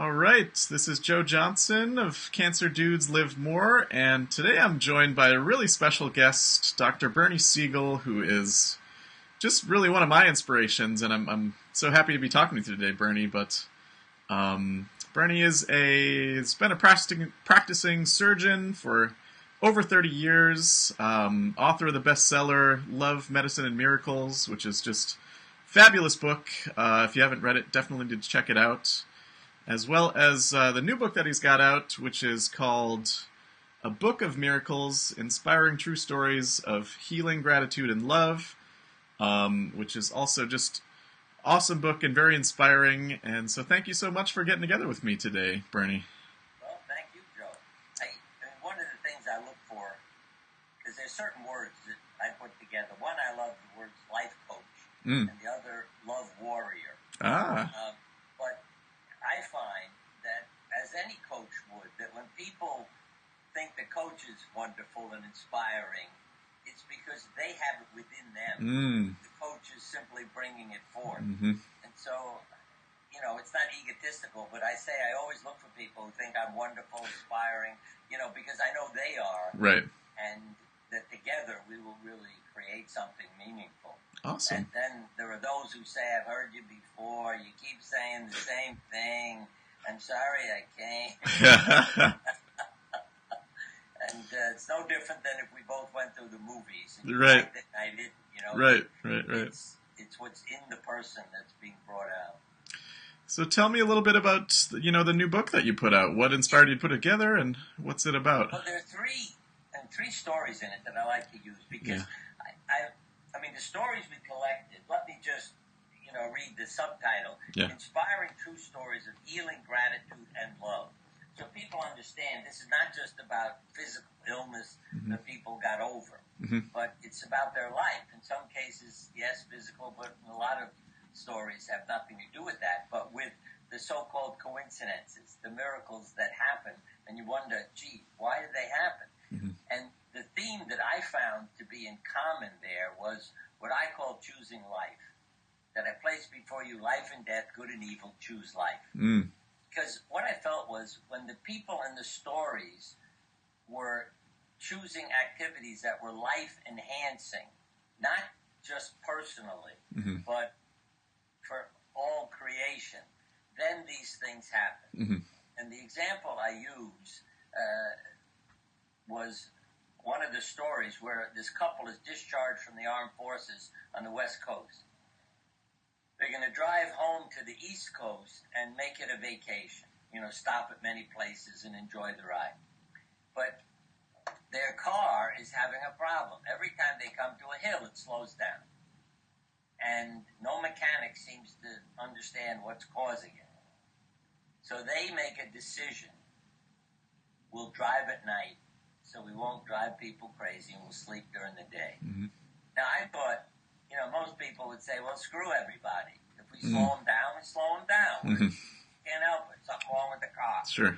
All right, this is Joe Johnson of Cancer Dudes Live More, and today I'm joined by a really special guest, Dr. Bernie Siegel, who is just really one of my inspirations, and I'm so happy to be talking with you today, Bernie. But Bernie has been a practicing surgeon for over 30 years, author of the bestseller Love, Medicine, and Miracles, which is just a fabulous book. If you haven't read it, definitely need to check it out. As well as the new book that he's got out, which is called A Book of Miracles, Inspiring True Stories of Healing, Gratitude, and Love, which is also just awesome book and very inspiring. And so thank you so much for getting together with me today, Bernie. Well, thank you, Joe. One of the things I look for, because there's certain words that I put together. One, I love the words life coach, and the other, love warrior. But I find that, as any coach would, that when people think the coach is wonderful and inspiring, it's because they have it within them. The coach is simply bringing it forth. And so, it's not egotistical, but I say I always look for people who think I'm wonderful, inspiring, because I know they are. Right. And that together we will really create something meaningful. Awesome. And then there are those who say, I've heard you before, you keep saying the same thing, I'm sorry I came. And it's no different than if we both went through the movies. And right. It, I didn't, Right. It's what's in the person that's being brought out. So tell me a little bit about, the new book that you put out. What inspired you to put it together, and what's it about? Well, there are three stories in it that I like to use, because I mean, the stories we collected, let me just, read the subtitle. Yeah. Inspiring True Stories of Healing, Gratitude, and Love. So people understand this is not just about physical illness that people got over, but it's about their life. In some cases, yes, physical, but a lot of stories have nothing to do with that. But with the so-called coincidences, the miracles that happen, and you wonder, gee, why did they happen? And the theme that I found to be in common there was what I call choosing life. That I placed before you life and death, good and evil, choose life. Because what I felt was when the people in the stories were choosing activities that were life-enhancing, not just personally, but for all creation, then these things happen. And the example I use was one of the stories where this couple is discharged from the armed forces on the West Coast. They're going to drive home to the East Coast and make it a vacation, stop at many places and enjoy the ride. But their car is having a problem. Every time they come to a hill, it slows down. And no mechanic seems to understand what's causing it. So they make a decision. We'll drive at night, so we won't drive people crazy, and we'll sleep during the day. Now, I thought, most people would say, well, screw everybody. If we slow them down, we slow them down. Can't help it. Something wrong with the car. Sure.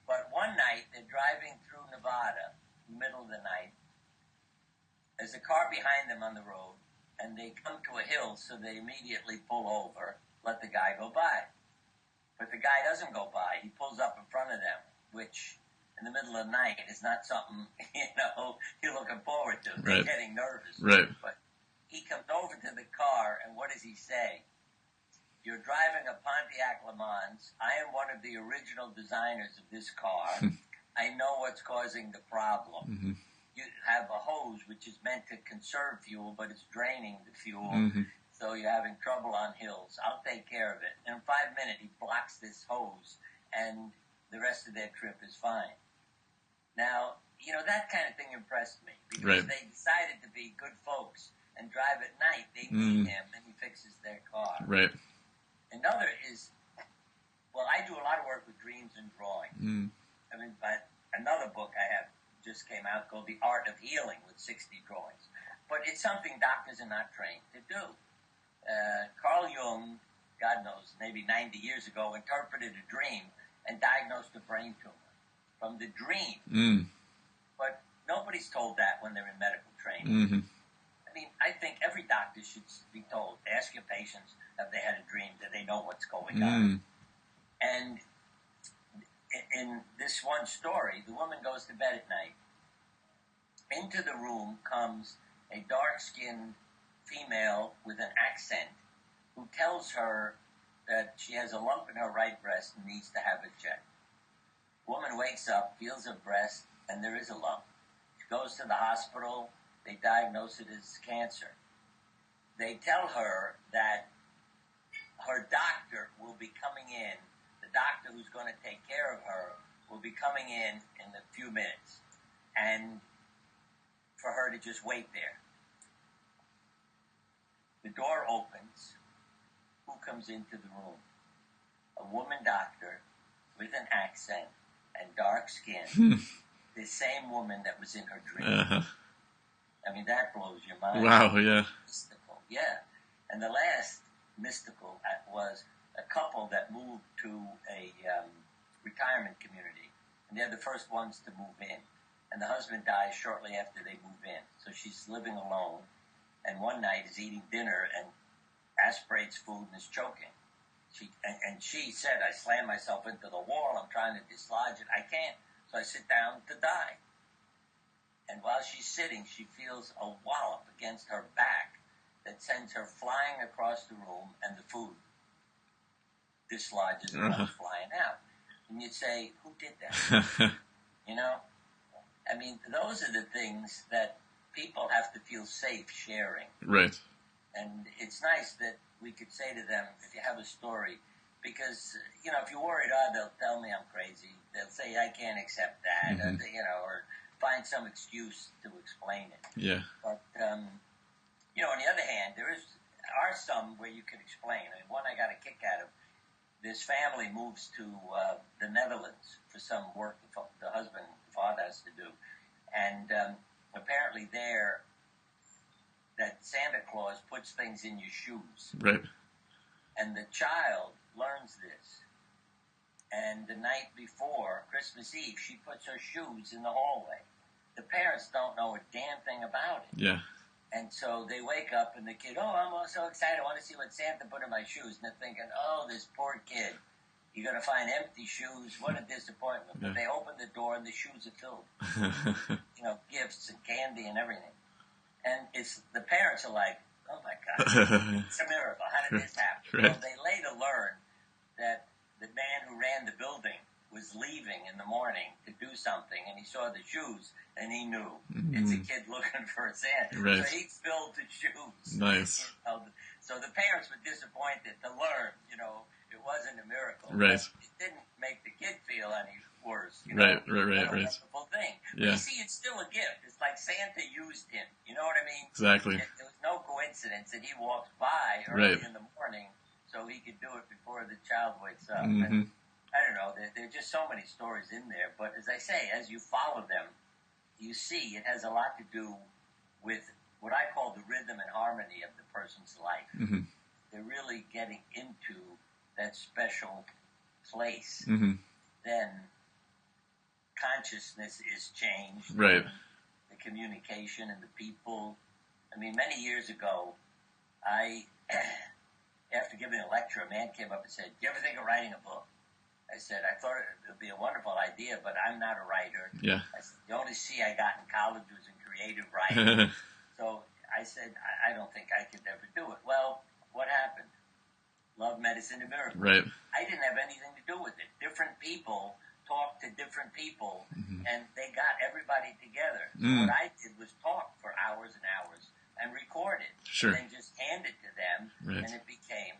But one night, they're driving through Nevada, middle of the night. There's a car behind them on the road, and they come to a hill, so they immediately pull over, let the guy go by. But the guy doesn't go by. He pulls up in front of them, which in the middle of the night is not something, you're looking forward to. They're getting nervous. Right. But he comes over to the car, and what does he say? You're driving a Pontiac Le Mans. I am one of the original designers of this car. I know what's causing the problem. You have a hose which is meant to conserve fuel, but it's draining the fuel, so you're having trouble on hills. I'll take care of it. In 5 minutes, he blocks this hose, and the rest of their trip is fine. Now, that kind of thing impressed me, because they decided to be good folks and drive at night. They meet him, and he fixes their car. Right. Another is, I do a lot of work with dreams and drawing. But another book I have just came out called The Art of Healing with 60 drawings. But it's something doctors are not trained to do. Carl Jung, God knows, maybe 90 years ago, interpreted a dream and diagnosed a brain tumor from the dream. But nobody's told that when they're in medical training. I think every doctor should be told, ask your patients, have they had a dream? Do they know what's going on? And in this one story, the woman goes to bed at night. Into the room comes a dark-skinned female with an accent who tells her that she has a lump in her right breast and needs to have it checked. Woman wakes up, feels her breast, and there is a lump. She goes to the hospital. They diagnose it as cancer. They tell her that her doctor will be coming in. The doctor who's going to take care of her will be coming in a few minutes. And for her to just wait there. The door opens. Who comes into the room? A woman doctor with an accent and dark skin. The same woman that was in her dream. Uh-huh. I mean, that blows your mind. Wow, yeah. Mystical, yeah. And the last mystical was a couple that moved to a retirement community. And they're the first ones to move in. And the husband dies shortly after they move in. So she's living alone. And one night is eating dinner and aspirates food and is choking. She said, I slammed myself into the wall. I'm trying to dislodge it. I can't. So I sit down to die. And while she's sitting, she feels a wallop against her back that sends her flying across the room, and the food dislodges and comes flying out. And you'd say, who did that? You know? I mean, those are the things that people have to feel safe sharing. Right. And it's nice that we could say to them, if you have a story, because, you know, if you're worried, they'll tell me I'm crazy. They'll say, I can't accept that, or find some excuse to explain it. Yeah. But, you know, on the other hand, are some where you can explain. I mean, one I got a kick out of. This family moves to the Netherlands for some work the husband and father has to do. And apparently there, that Santa Claus puts things in your shoes. Right. And the child learns this. And the night before, Christmas Eve, she puts her shoes in the hallway. The parents don't know a damn thing about it. Yeah. And so they wake up and the kid, I'm so excited. I want to see what Santa put in my shoes. And they're thinking, this poor kid. You're going to find empty shoes. What a disappointment. Yeah. But they open the door and the shoes are filled. You know, gifts and candy and everything. And the parents are like, oh my God, it's a miracle. How did this happen? Right. Well, they later learn that the man who ran the building was leaving in the morning to do something, and he saw the shoes, and he knew it's a kid looking for a Santa. Right. So he spilled the shoes. Nice. You know, so the parents were disappointed to learn, it wasn't a miracle. Right. But it didn't make the kid feel any worse. Right. Wonderful thing. Yeah. But you see, it's still a gift. It's like Santa used him. You know what I mean? Exactly. There was no coincidence that he walked by early in the morning so he could do it before the child wakes up. And I don't know. There are just so many stories in there. But as I say, as you follow them, you see it has a lot to do with what I call the rhythm and harmony of the person's life. Mm-hmm. They're really getting into that special place. Mm-hmm. Then consciousness is changed. Right. The communication and the people. I mean, many years ago, after giving a lecture, a man came up and said, "Do you ever think of writing a book?" I said, I thought it would be a wonderful idea, but I'm not a writer. Yeah. I said, the only C I got in college was in creative writing. So I said, I don't think I could ever do it. Well, what happened? Love, medicine, and miracles. Right. I didn't have anything to do with it. Different people talked to different people, and they got everybody together. So what I did was talk for hours and hours and record it. Sure. And then just hand it to them, Right. and it became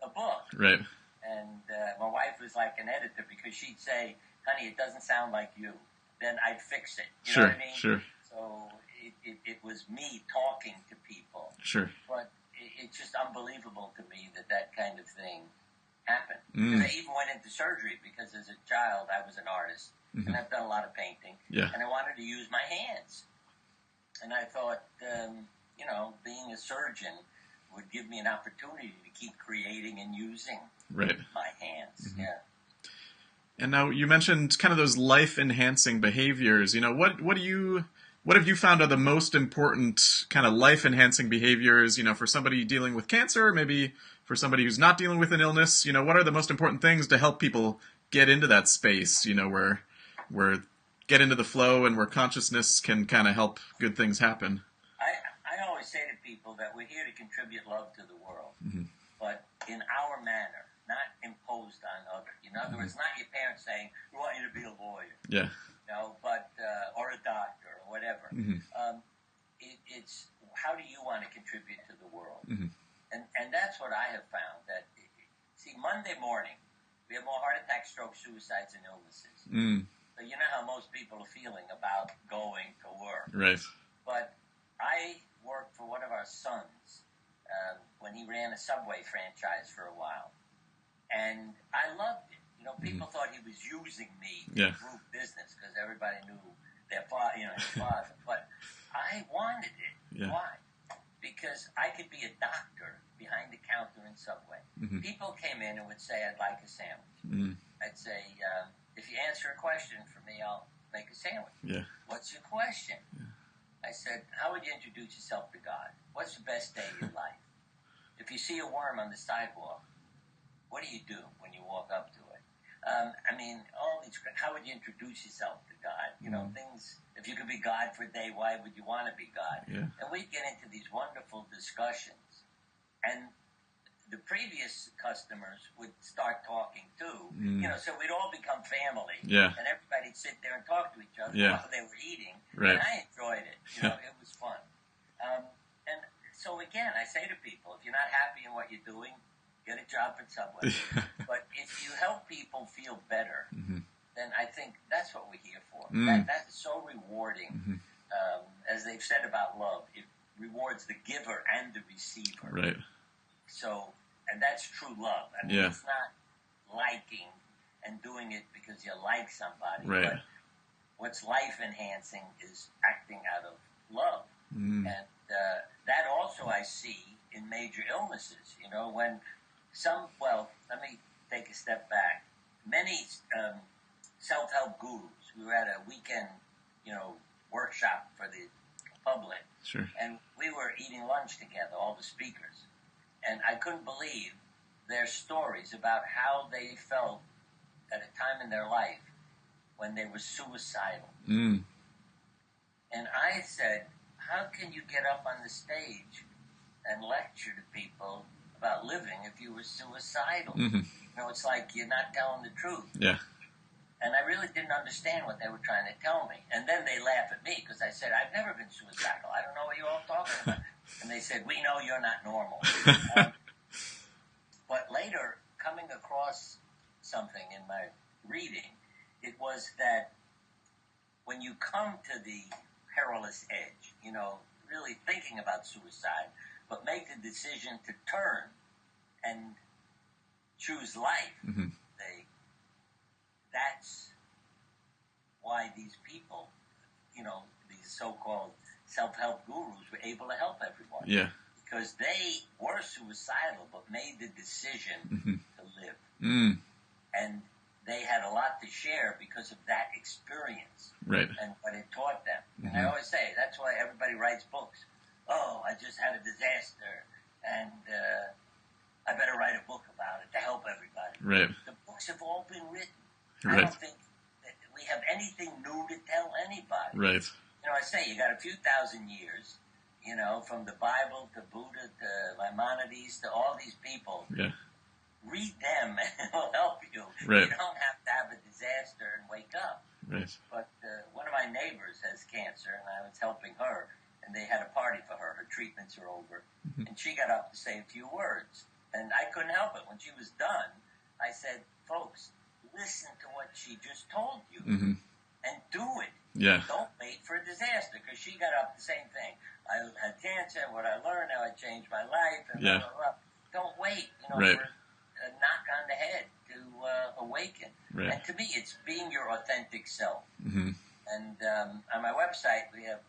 a book. Right. And my wife was like an editor because she'd say, honey, it doesn't sound like you. Then I'd fix it. You know what I mean? Sure. So it was me talking to people. Sure. But it's just unbelievable to me that kind of thing happened. Because I even went into surgery because as a child I was an artist. And I've done a lot of painting. Yeah. And I wanted to use my hands. And I thought, being a surgeon would give me an opportunity to keep creating and using my hands. Mm-hmm. Yeah. And now you mentioned kind of those life-enhancing behaviors. What have you found are the most important kind of life-enhancing behaviors, for somebody dealing with cancer, maybe for somebody who's not dealing with an illness? What are the most important things to help people get into that space, where get into the flow and where consciousness can kind of help good things happen. I always say to people that we're here to contribute love to the world, but in our manner, not imposed on others. In other words, not your parents saying, "We want you to be a lawyer," Yeah. but or a doctor or whatever. It's how do you want to contribute to the world, and that's what I have found. That Monday morning we have more heart attacks, strokes, suicides, and illnesses. So you know how most people are feeling about going to work, right? But I worked for one of our sons when he ran a Subway franchise for a while, and I loved it. People thought he was using me to improve business because everybody knew their father, his father. But I wanted it. Yeah. Why? Because I could be a doctor behind the counter in Subway. People came in and would say, "I'd like a sandwich." I'd say, "If you answer a question for me, I'll make a sandwich." Yeah. "What's your question?" I said, "How would you introduce yourself to God? What's the best day of your life? If you see a worm on the sidewalk, what do you do when you walk up to it? All these. How would you introduce yourself to God? Things. If you could be God for a day, why would you want to be God?" Yeah. And we'd get into these wonderful discussions, and the previous customers would start talking too. So we'd all become family. Yeah. And everybody'd sit there and talk to each other while they were eating. Right. And I enjoyed it. It was fun. And so again, I say to people, if you're not happy in what you're doing, get a job at Subway. But if you help people feel better, then I think that's what we're here for. That is so rewarding. As they've said about love, it rewards the giver and the receiver. Right. So, and that's true love. It's not liking and doing it because you like somebody. Right. But what's life enhancing is acting out of love. And that also I see in major illnesses. When let me take a step back. Many self-help gurus. We were at a weekend, workshop for the public. Sure. And we were eating lunch together, all the speakers. And I couldn't believe their stories about how they felt at a time in their life when they were suicidal. And I said, how can you get up on the stage and lecture to people about living if you were suicidal? It's like you're not telling the truth. Yeah. And I really didn't understand what they were trying to tell me. And then they laugh at me because I said, I've never been suicidal. I don't know what you're all talking about. And they said, we know you're not normal. But later, coming across something in my reading, it was that when you come to the perilous edge, really thinking about suicide, but make the decision to turn and choose life, that's why these people, these so-called self-help gurus were able to help everyone. Yeah. Because they were suicidal, but made the decision to live. And they had a lot to share because of that experience. Right. And what it taught them. And I always say, that's why everybody writes books. Oh, I just had a disaster, and I better write a book about it to help everybody. Right. The books have all been written. Right. I don't think that we have anything new to tell anybody. Right. I say you got a few thousand years, from the Bible to Buddha to Maimonides to all these people. Yeah. Read them and it will help you. Right. You don't have to have a disaster and wake up. Right. But one of my neighbors has cancer, and I was helping her, and they had a party for her. Her treatments are over. And she got up to say a few words. And I couldn't help it. When she was done, I said, folks, listen to what she just told you and do it. Yeah. Don't wait for a disaster, because she got up the same thing. I had cancer, what I learned, how I changed my life, and blah, blah, blah. Don't wait, Right. for a knock on the head to awaken. Right. And to me, it's being your authentic self. And on my website, we have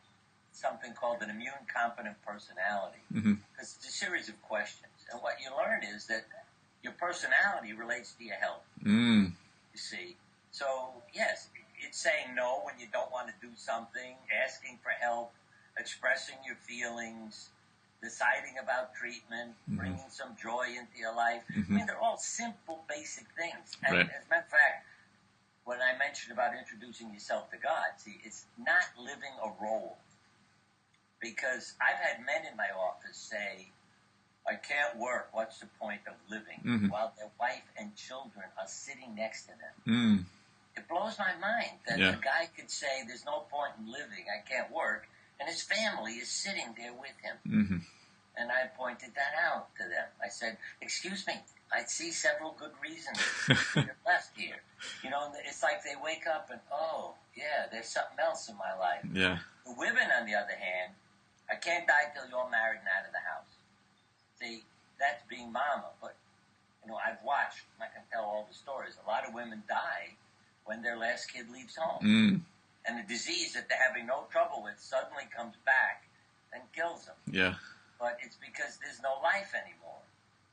something called an immune competent personality. Because it's a series of questions. And what you learn is that your personality relates to your health. You see. So, yes, it's saying no when you don't want to do something, asking for help, expressing your feelings, deciding about treatment, bringing some joy into your life. They're all simple, basic things. And Right. as a matter of fact, when I mentioned about introducing yourself to God, see, it's not living a role. Because I've had men in my office say, I can't work, what's the point of living? While their wife and children are sitting next to them. It blows my mind that a guy could say, there's no point in living, I can't work, and his family is sitting there with him. And I pointed that out to them. I said, excuse me, I see several good reasons you're left here. You know, it's like they wake up and, oh, yeah, there's something else in my life. Yeah. The women, on the other hand, I can't die till you're married and out of the house. See, that's being mama. But, you know, I've watched, I'm not going to tell all the stories, a lot of women die when their last kid leaves home. And the disease that they're having no trouble with suddenly comes back and kills them. Yeah. But it's because there's no life anymore.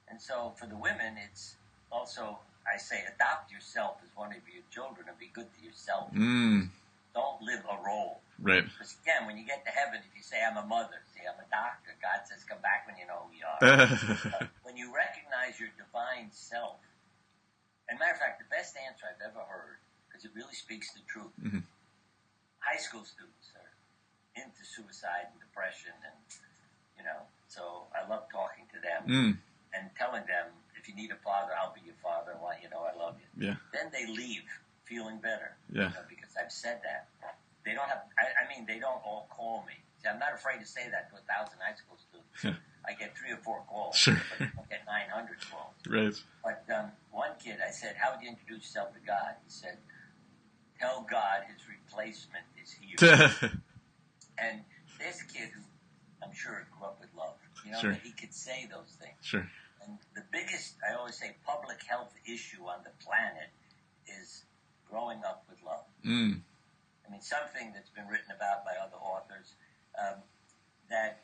And so for the women, it's also, I say, adopt yourself as one of your children and be good to yourself. Don't live a role. Right. Because again, when you get to heaven, if you say, I'm a mother, say, I'm a doctor, God says, come back when you know who you are. When you recognize your divine self, and matter of fact, the best answer I've ever heard, because it really speaks the truth, high school students are into suicide and depression, and, you know, so I love talking to them and telling them, if you need a father, I'll be your father, I want you to know I love you. Yeah. Then they leave feeling better. Yeah. You know, because I've said that. They don't have, I mean, they don't all call me. See, I'm not afraid to say that to 1,000 high school students. I get 3 or 4 calls. Sure. But I don't get 900 calls. Right. But one kid, I said, how would you introduce yourself to God? He said, tell God his replacement is here. And this kid, who I'm sure grew up with love, you know, that he could say those things. Sure. And the biggest, I always say, public health issue on the planet is growing up with love. I mean, something that's been written about by other authors, that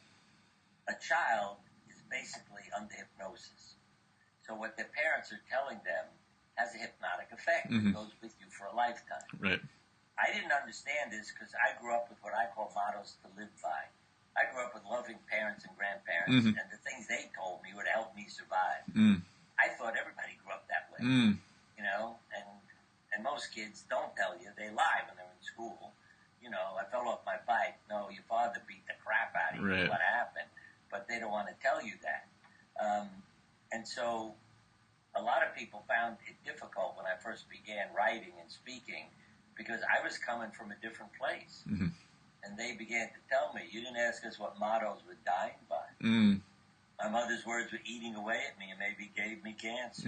a child is basically under hypnosis. So what their parents are telling them has a hypnotic effect. It goes with you for a lifetime. Right. I didn't understand this because I grew up with what I call mottos to live by. I grew up with loving parents and grandparents, and the things they told me would help me survive. I thought everybody grew up that way, you know, and most kids don't tell you. They lie when they're in school. You know, I fell off my bike. No, your father beat the crap out of you. Right. What happened? But they don't want to tell you that. And so a lot of people found it difficult when I first began writing and speaking because I was coming from a different place. And they began to tell me, you didn't ask us what mottos we're dying by. My mother's words were eating away at me and maybe gave me cancer.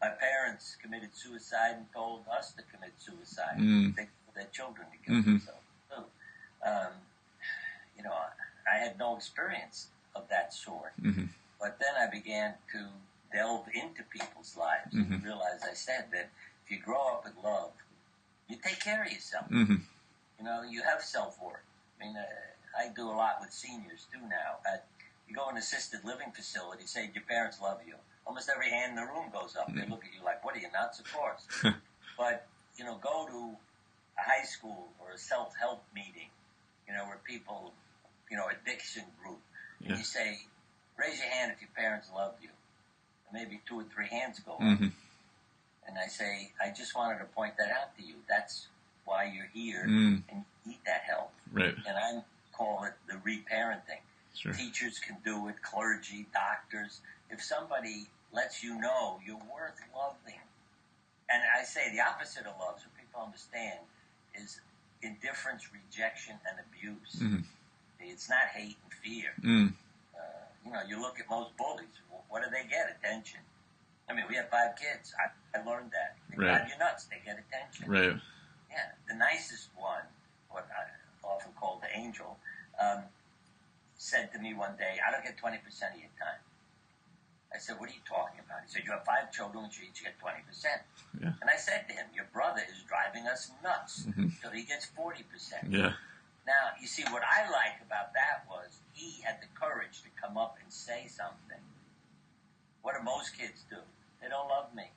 My parents committed suicide and told us to commit suicide. They told their children to kill themselves too. You know, I had no experience of that sort. But then I began to delve into people's lives and realize, I said, that if you grow up with love, you take care of yourself. You know, you have self-worth. I mean, I do a lot with seniors too now. You go in an assisted living facility, say your parents love you. Almost every hand in the room goes up. They look at you like, what are you, nuts? Of course. But, you know, go to a high school or a self-help meeting, you know, where people, you know, addiction group. And you say, raise your hand if your parents loved you. And maybe 2 or 3 hands go up. And I say, I just wanted to point that out to you. That's why you're here and you need that help. Right. And I call it the reparenting. Sure. Teachers can do it, clergy, doctors. If somebody lets you know you're worth loving, and I say the opposite of love, so people understand, is indifference, rejection, and abuse. It's not hate and fear. You know, you look at most bullies. What do they get? Attention. I mean, we have 5 kids. I learned that. They drive you nuts. They get attention. Right. Yeah. The nicest one, what I often call the angel, said to me one day, I don't get 20% of your time. I said, what are you talking about? He said, you have 5 children, which you each get 20%. Yeah. And I said to him, your brother is driving us nuts, so he gets 40%. Yeah. Now, you see, what I like about that was he had the courage to come up and say something. What do most kids do? They don't love me.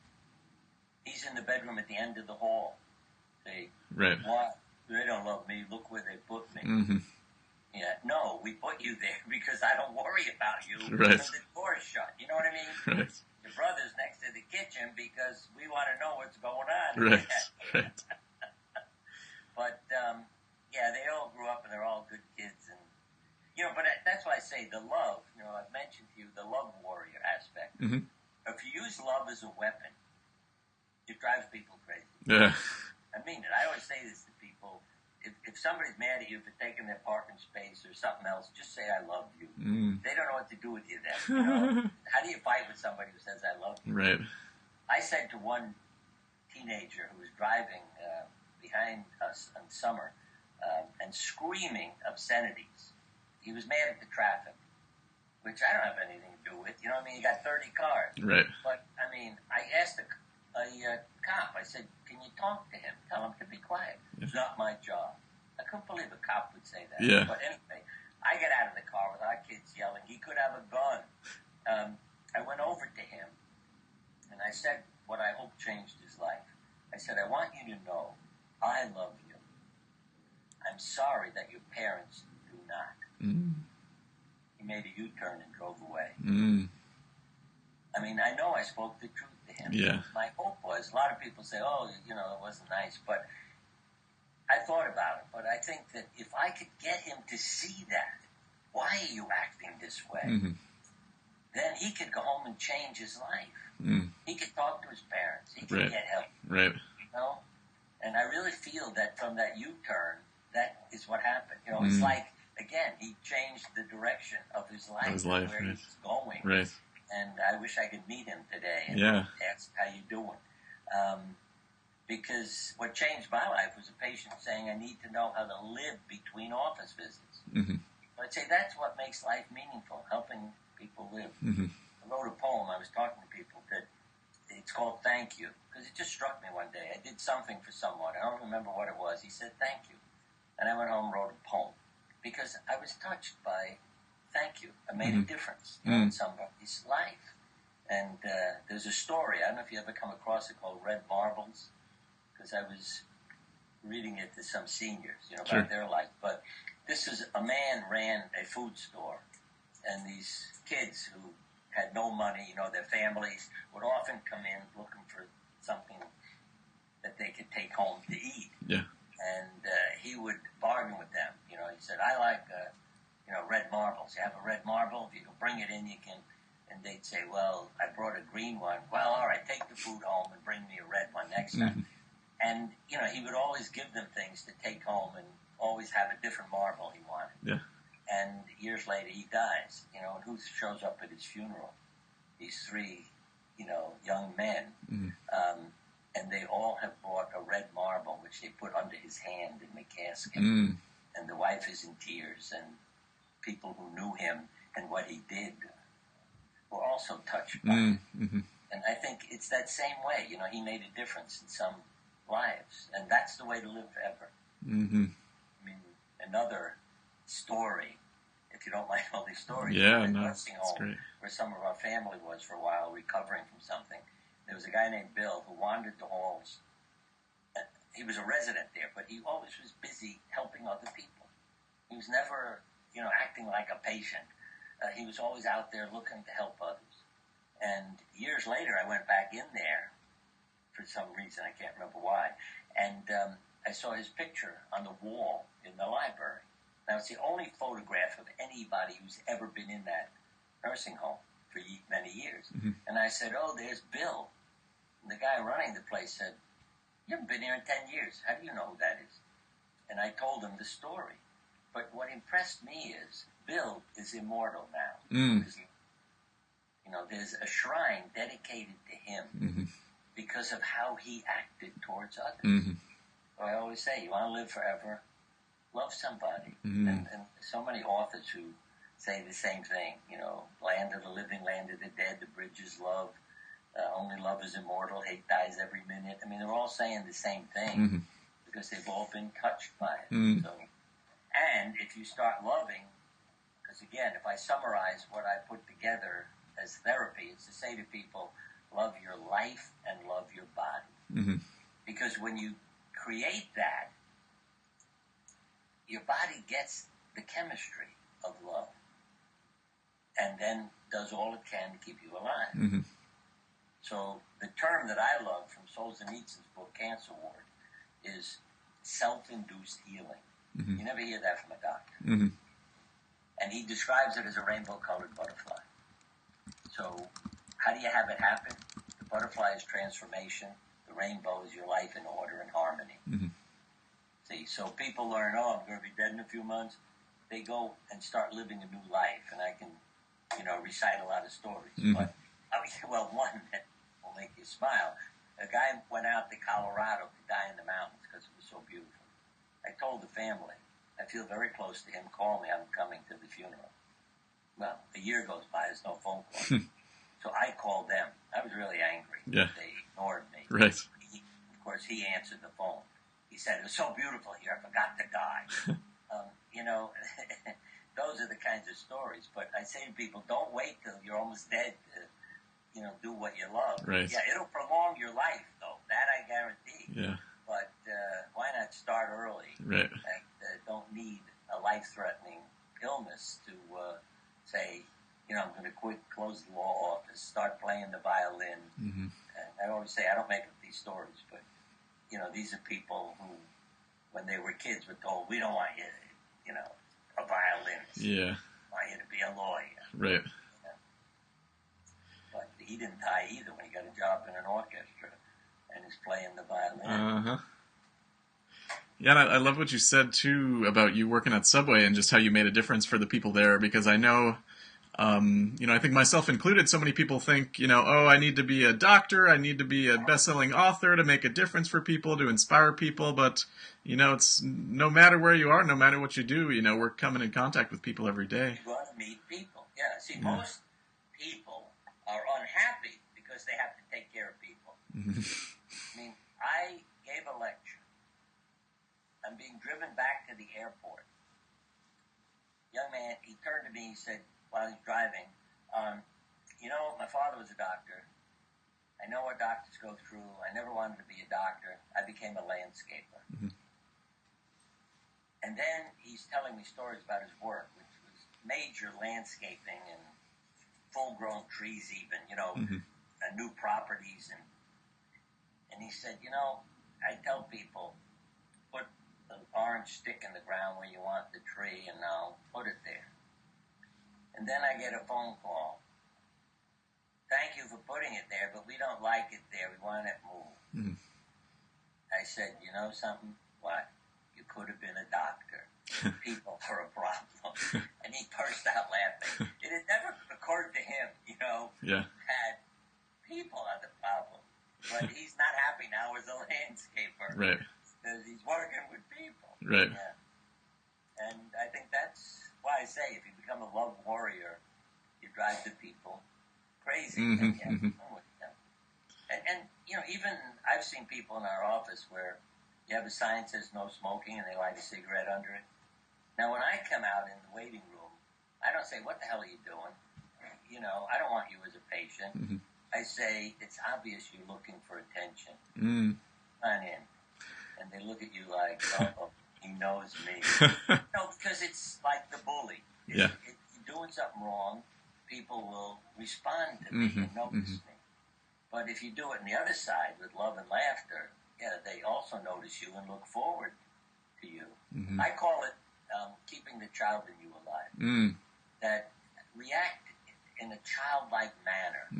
He's in the bedroom at the end of the hall. They, right. What? They don't love me. Look where they put me. Yeah, no, we put you there because I don't worry about you right. when the door's shut. You know what I mean? Right. Your brother's next to the kitchen because we want to know what's going on Right, right. But, yeah, they all grew up and they're all good kids. And, but that's why I say the love, I've mentioned to you the love warrior aspect. Mm-hmm. If you use love as a weapon, it drives people crazy. Yeah. I mean it. I always say this to people. If somebody's mad at you for taking their parking space or something else, just say, I love you. They don't know what to do with you then. How do you fight with somebody who says, I love you? Right. I said to one teenager who was driving behind us in summer and screaming obscenities. He was mad at the traffic, which I don't have anything to do with. You got 30 cars. Right. But, I asked a cop, I said, can you talk to him? Tell him to be quiet. Yeah. It's not my job. I couldn't believe a cop would say that. Yeah. But anyway, I got out of the car with our kids yelling, he could have a gun. I went over to him, and I said what I hope changed his life. I said, I want you to know I love you. I'm sorry that your parents do not. He made a U-turn and drove away. I know I spoke the truth to him. Yeah. My hope was, a lot of people say, oh, it wasn't nice, but I thought about it. But I think that if I could get him to see that, why are you acting this way? Then he could go home and change his life. He could talk to his parents. He could get help. Right. And I really feel that from that U-turn, that is what happened. It's like, again, he changed the direction of his life, where right. he was going. Right. And I wish I could meet him today and ask how you doing. Because what changed my life was a patient saying, I need to know how to live between office visits. So I'd say that's what makes life meaningful, helping people live. I wrote a poem. I was talking to people that it's called Thank You, because it just struck me one day. I did something for someone. I don't remember what it was. He said, thank you. And I went home and wrote a poem because I was touched by thank you. I made a difference in somebody's life. And there's a story. I don't know if you ever come across it, called Red Marbles, because I was reading it to some seniors, about their life. But this is a man ran a food store, and these kids who had no money, their families would often come in looking for something that they could take home to eat. Yeah. And he would bargain with them. He said, I like red marbles. You have a red marble? If you can bring it in, you can. And they'd say, well, I brought a green one. Well, all right, take the food home and bring me a red one next time. And, he would always give them things to take home and always have a different marble he wanted. Yeah. And years later, he dies, and who shows up at his funeral? These three, young men. And they all have brought a red marble, which they put under his hand in the casket. And the wife is in tears, and people who knew him and what he did were also touched by it. And I think it's that same way. He made a difference in some lives, and that's the way to live forever. Another story, if you don't like all these stories, nursing home, where some of our family was for a while, recovering from something. There was a guy named Bill who wandered the halls. He was a resident there, but he always was busy helping other people. He was never, acting like a patient. He was always out there looking to help others. And years later, I went back in there for some reason. I can't remember why. And I saw his picture on the wall in the library. Now, it's the only photograph of anybody who's ever been in that nursing home for many years. And I said, oh, there's Bill. And the guy running the place said, you haven't been here in 10 years. How do you know who that is? And I told him the story. But what impressed me is Bill is immortal now. There's a shrine dedicated to him because of how he acted towards others. So I always say, you want to live forever, love somebody. And so many authors who say the same thing, land of the living, land of the dead, the bridge is love, only love is immortal, hate dies every minute. They're all saying the same thing because they've all been touched by it. So, and if you start loving, because again, if I summarize what I put together as therapy, it's to say to people, love your life and love your body. Because when you create that, your body gets the chemistry of love and then does all it can to keep you alive. So the term that I love from Solzhenitsyn's book, Cancer Ward, is self-induced healing. You never hear that from a doctor. And he describes it as a rainbow-colored butterfly. So how do you have it happen? The butterfly is transformation. The rainbow is your life in order and harmony. See, so people learn, I'm going to be dead in a few months. They go and start living a new life. And I can, recite a lot of stories. But, one that will make you smile. A guy went out to Colorado to die in the mountains because it was so beautiful. I told the family, I feel very close to him. Call me. I'm coming to the funeral. Well, a year goes by. There's no phone call. So I called them. I was really angry. Yeah. They ignored me. Right. Of course, he answered the phone. He said, it was so beautiful here. I forgot to die. Those are the kinds of stories. But I say to people, don't wait till you're almost dead to, do what you love. Right. Yeah, it'll prolong your life, though. That I guarantee. Yeah. But why not start early? Right. And don't need a life-threatening illness to say, I'm going to quit, close the law office, start playing the violin. And I always say, I don't make up these stories, but, these are people who, when they were kids, were told, we don't want you to, a violinist. Yeah. We want you to be a lawyer. Right. But he didn't die either when he got a job in an orchestra and is playing the violin. Yeah, and I love what you said, too, about you working at Subway and just how you made a difference for the people there, because I know, I think myself included, so many people think, I need to be a doctor, I need to be a best-selling author to make a difference for people, to inspire people, but, it's no matter where you are, no matter what you do, we're coming in contact with people every day. You want to meet people. Yeah, see, most people are unhappy because they have to take care of people. I gave a lecture. I'm being driven back to the airport. Young man, he turned to me, he said, while he's driving, my father was a doctor. I know what doctors go through. I never wanted to be a doctor. I became a landscaper. And then he's telling me stories about his work, which was major landscaping and full-grown trees even, new properties. And he said, I tell people, put an orange stick in the ground where you want the tree, and I'll put it there. And then I get a phone call. Thank you for putting it there, but we don't like it there. We want it moved. I said, you know something? What? You could have been a doctor. People are a problem. And he burst out laughing. It had never occurred to him, that people are the problem. But he's not happy now as a landscaper. Right. Because he's working with people. Right. Yeah. And I think that's why I say if you become a love warrior, you drive the people crazy. And even I've seen people in our office where you have a sign that says no smoking and they light a cigarette under it. Now, when I come out in the waiting room, I don't say, what the hell are you doing? I don't want you as a patient. I say, it's obvious you're looking for attention. Come on in. And they look at you like, he knows me. No, because it's like the bully. If you're doing something wrong, people will respond to me and notice me. But if you do it on the other side with love and laughter, they also notice you and look forward to you. I call it keeping the child in you alive. That react in a childlike manner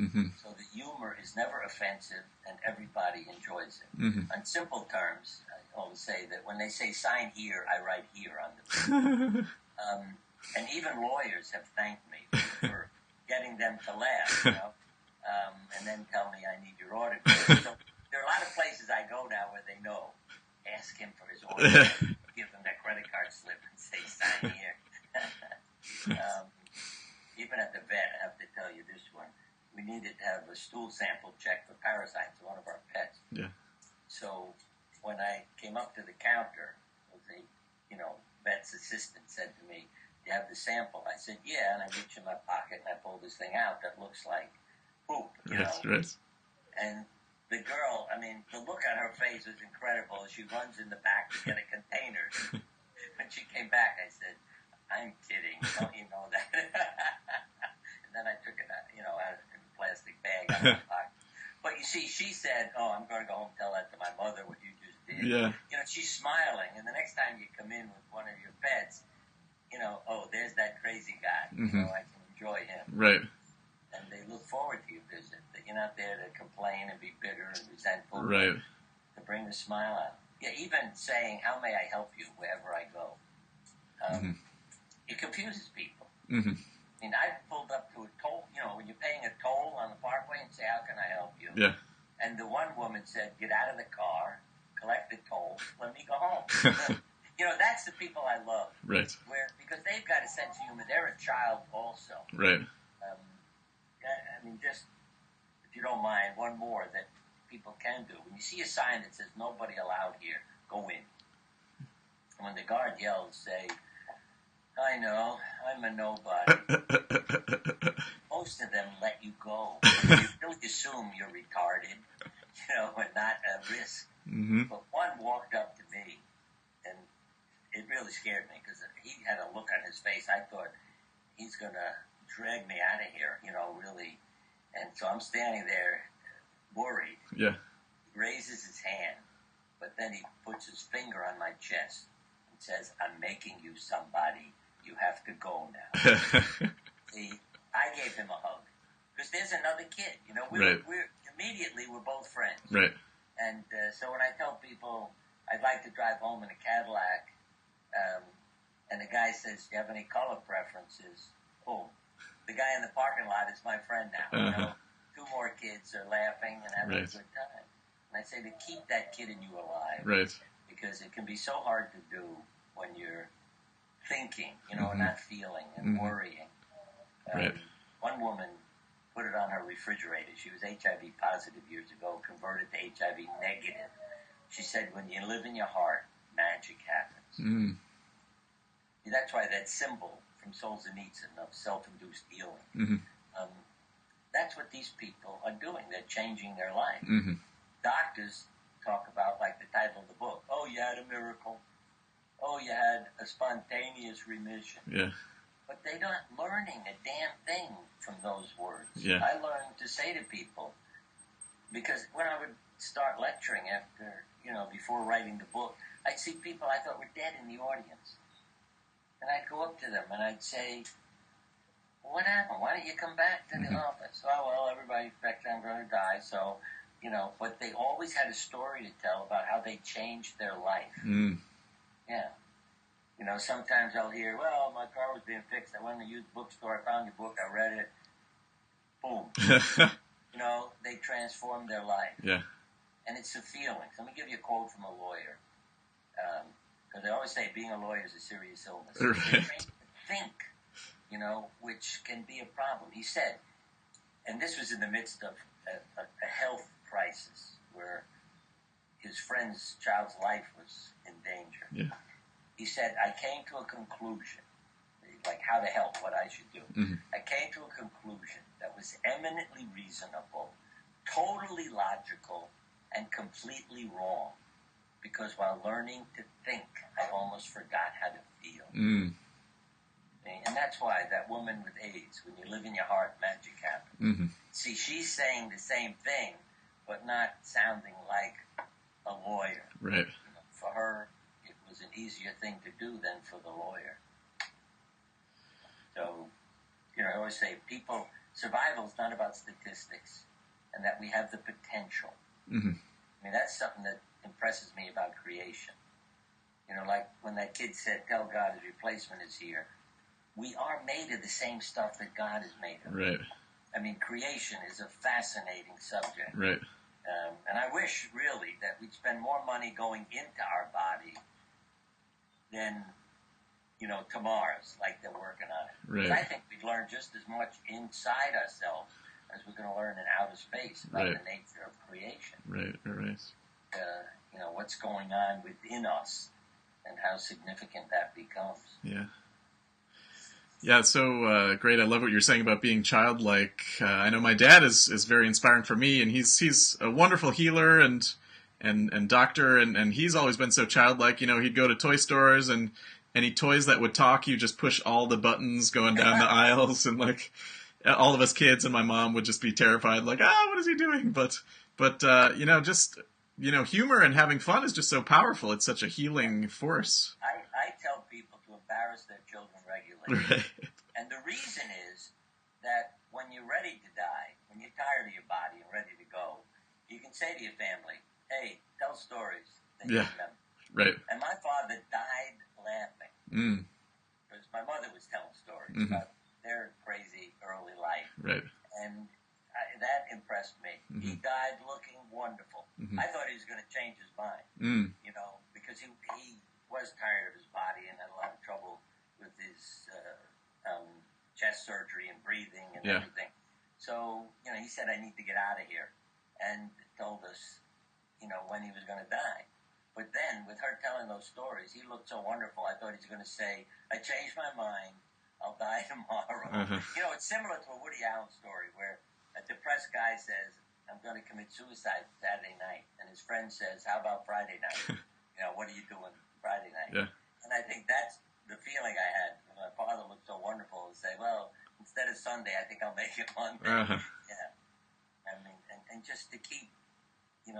so that humor is never offensive and everybody enjoys it. On simple terms, I always say that when they say sign here, I write here on the paper. And even lawyers have thanked me for getting them to laugh, and then tell me I need your autograph. So there are a lot of places I go now where they know. Ask him for his autograph, give him that credit card slip and say sign here. Even at the vet, I have to tell you this one. We needed to have a stool sample checked for parasites, one of our pets. Yeah. So when I came up to the counter, the vet's assistant said to me, "Do you have the sample?" I said, "Yeah," and I reached in my pocket and I pulled this thing out that looks like poop. Right. And the girl, the look on her face was incredible. She runs in the back to get a container. When she came back, I said, "I'm kidding. Don't you know that?" And then I took it out, out of a plastic bag out of my pocket. But you see, she said, "Oh, I'm going to go home and tell that to my mother what you just did." Yeah. You know, she's smiling, and the next time you come in with one of your pets, you know, oh, there's that crazy guy. You know, I can enjoy him. Right. And they look forward to your visit. That you're not there to complain and be bitter and resentful. Right. To bring the smile out. Yeah, even saying, "How may I help you?" wherever I go. It confuses people. I mean, I pulled up to a toll, you know, when you're paying a toll on the parkway and say, "How can I help you?" Yeah. And the one woman said, "Get out of the car, collect the toll, let me go home." You know, that's the people I love. Right. Because they've got a sense of humor. They're a child also. Right. I mean, just, if you don't mind, one more that people can do. When you see a sign that says "Nobody allowed here," go in. And when the guard yells, say, "I know, I'm a nobody." Most of them let you go. They really assume you're retarded, you know, and not a risk. But one walked up to me, and it really scared me because he had a look on his face. I thought, he's going to drag me out of here, you know, really. And so I'm standing there worried. Yeah. He raises his hand, but then he puts his finger on my chest and says, "I'm making you somebody. You have to go now." See, I gave him a hug because there's another kid. You know, we're immediately we're both friends. Right. And so when I tell people I'd like to drive home in a Cadillac, and the guy says, "Do you have any color preferences?" Oh, the guy in the parking lot is my friend now. You know, two more kids are laughing and having a good time. And I say to keep that kid in you alive. Right. Because it can be so hard to do when you're thinking, you know, and not feeling and worrying. Right. One woman put it on her refrigerator. She was HIV positive years ago, converted to HIV negative. She said, "When you live in your heart, magic happens." That's why that symbol from Solzhenitsyn of self-induced healing, that's what these people are doing. They're changing their life. Doctors talk about, like the title of the book, "Oh, you had a miracle. Oh, you had a spontaneous remission." Yeah. But they're not learning a damn thing from those words. Yeah. I learned to say to people, because when I would start lecturing after, you know, before writing the book, I'd see people I thought were dead in the audience. And I'd go up to them and I'd say, "What happened? Why don't you come back to the office?" "Oh, well, everybody expects I'm going to die." So, you know, but they always had a story to tell about how they changed their life. Yeah. You know, sometimes I'll hear, "Well, my car was being fixed. I went to the used bookstore. I found your book. I read it. Boom." You know, they transformed their life. Yeah. And it's the feelings. Let me give you a quote from a lawyer. Because they always say being a lawyer is a serious illness. They're trained to think, you know, which can be a problem. He said, and this was in the midst of a health crisis where his friend's child's life was in danger. Yeah. He said, "I came to a conclusion," like how to help, what I should do. "I came to a conclusion that was eminently reasonable, totally logical, and completely wrong. Because while learning to think, I almost forgot how to feel." And that's why that woman with AIDS, when you live in your heart, magic happens. See, she's saying the same thing, but not sounding like a lawyer. Right. You know, for her, it was an easier thing to do than for the lawyer. So, you know, I always say survival is not about statistics and that we have the potential. I mean, that's something that impresses me about creation. You know, like when that kid said, "Tell God his replacement is here." We are made of the same stuff that God is made of. Right. I mean, creation is a fascinating subject. Right. And I wish, really, that we'd spend more money going into our body than, you know, to Mars, like they're working on it. Right. I think we'd learn just as much inside ourselves as we're going to learn in outer space about the nature of creation. Right. You know, what's going on within us and how significant that becomes. Yeah. Yeah, it's so great. I love what you're saying about being childlike. I know my dad is very inspiring for me, and he's a wonderful healer and doctor, and he's always been so childlike. You know, he'd go to toy stores, and any toys that would talk, you just push all the buttons going down the aisles, and like all of us kids and my mom would just be terrified, like, what is he doing? But humor and having fun is just so powerful. It's such a healing force. I tell people to embarrass their children regularly. Right. And the reason is that when you're ready to die, when you're tired of your body and ready to go, you can say to your family, hey, tell stories that you remember. Right. And my father died laughing. Because my mother was telling stories about their crazy early life. Right. And that impressed me. He died looking wonderful. I thought he was going to change his mind, because he was tired of his body and had a lot of trouble with his chest surgery and breathing and everything. So, he said, I need to get out of here. And told us, when he was going to die. But then, with her telling those stories, he looked so wonderful. I thought he was going to say, I changed my mind. I'll die tomorrow. It's similar to a Woody Allen story where a depressed guy says, I'm going to commit suicide Saturday night. And his friend says, how about Friday night? What are you doing Friday night? Yeah. And I think that's the feeling I had. My father looked so wonderful to say, well, instead of Sunday, I think I'll make it Monday. Yeah. I mean, and just to keep,